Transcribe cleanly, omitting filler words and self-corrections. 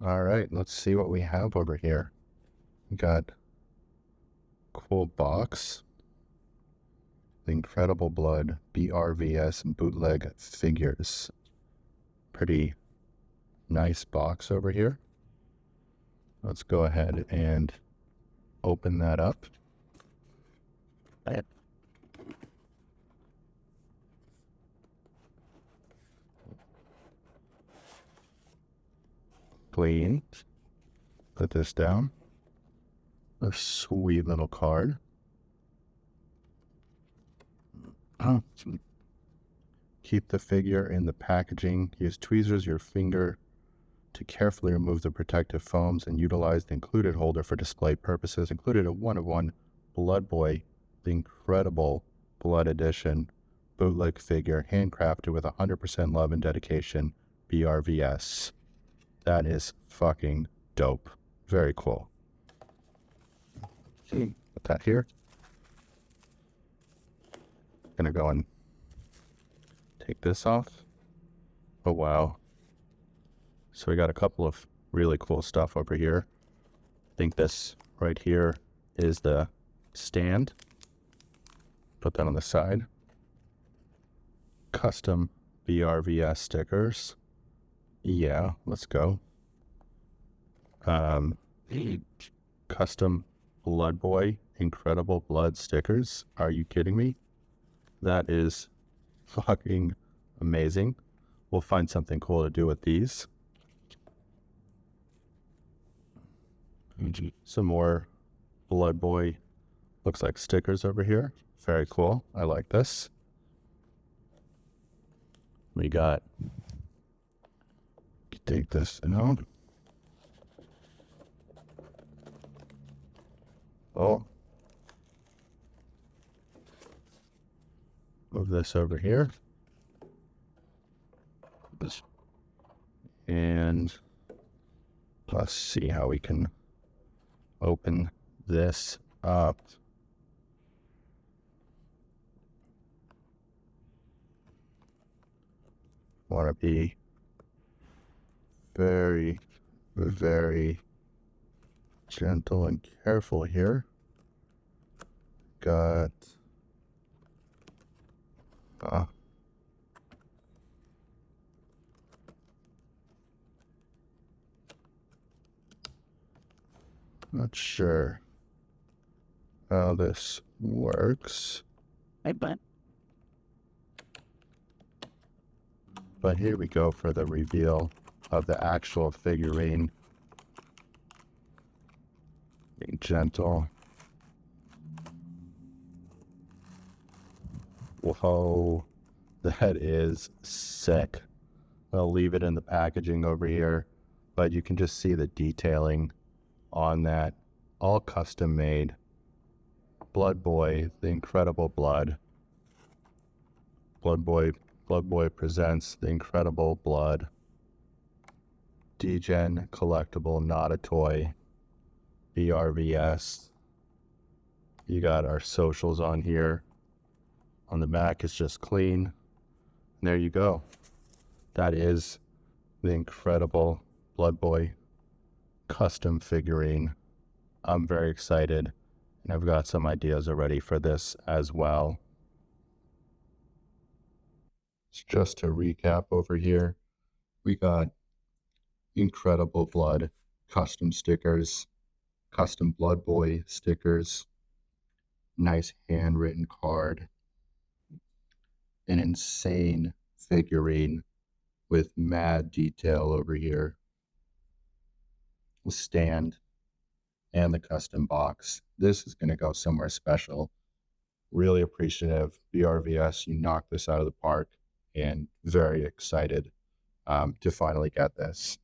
All right, let's see what we have over here. We got cool box, the Incredible Blood, BRVS bootleg figures. Pretty nice box over here. Let's go ahead and open that up. Clean. Put this down. A sweet little card. Keep the figure in the packaging. Use tweezers your finger to carefully remove the protective foams and utilize the included holder for display purposes. Included a 1-of-1 Bloodboy, the Incredible Blood Edition bootleg figure, handcrafted with 100% love and dedication, BRVS. That is fucking dope. Very cool. Put that here. Gonna go and take this off. Oh wow. So we got a couple of really cool stuff over here. I think this right here is the stand. Put that on the side. Custom BRVS stickers. Yeah, let's go. Custom Bloodboy Incredible Blood stickers. Are you kidding me? That is fucking amazing. We'll find something cool to do with these. Some more Bloodboy, looks like stickers over here. Very cool. I like this. We got, take this out. Oh. Move this over here. And let's see how we can open this up. Want to be very, very gentle and careful here. Got not sure how this works. But here we go for the reveal of the actual figurine. Being gentle. Whoa, that is sick. I'll leave it in the packaging over here, but you can just see the detailing on that. All custom made. Bloodboy, the Incredible Blood. Bloodboy presents the Incredible Blood. Degen collectible, not a toy. BRVS. You got our socials on here. On the back, it's just clean. And there you go. That is the Incredible Bloodboy custom figurine. I'm very excited, and I've got some ideas already for this as well. Just to recap over here, we got Incredible Blood custom stickers, custom Bloodboy stickers, nice handwritten card, an insane figurine with mad detail over here, a stand, and the custom box. This is going to go somewhere special. Really appreciative. BRVS, you knocked this out of the park, and very excited to finally get this.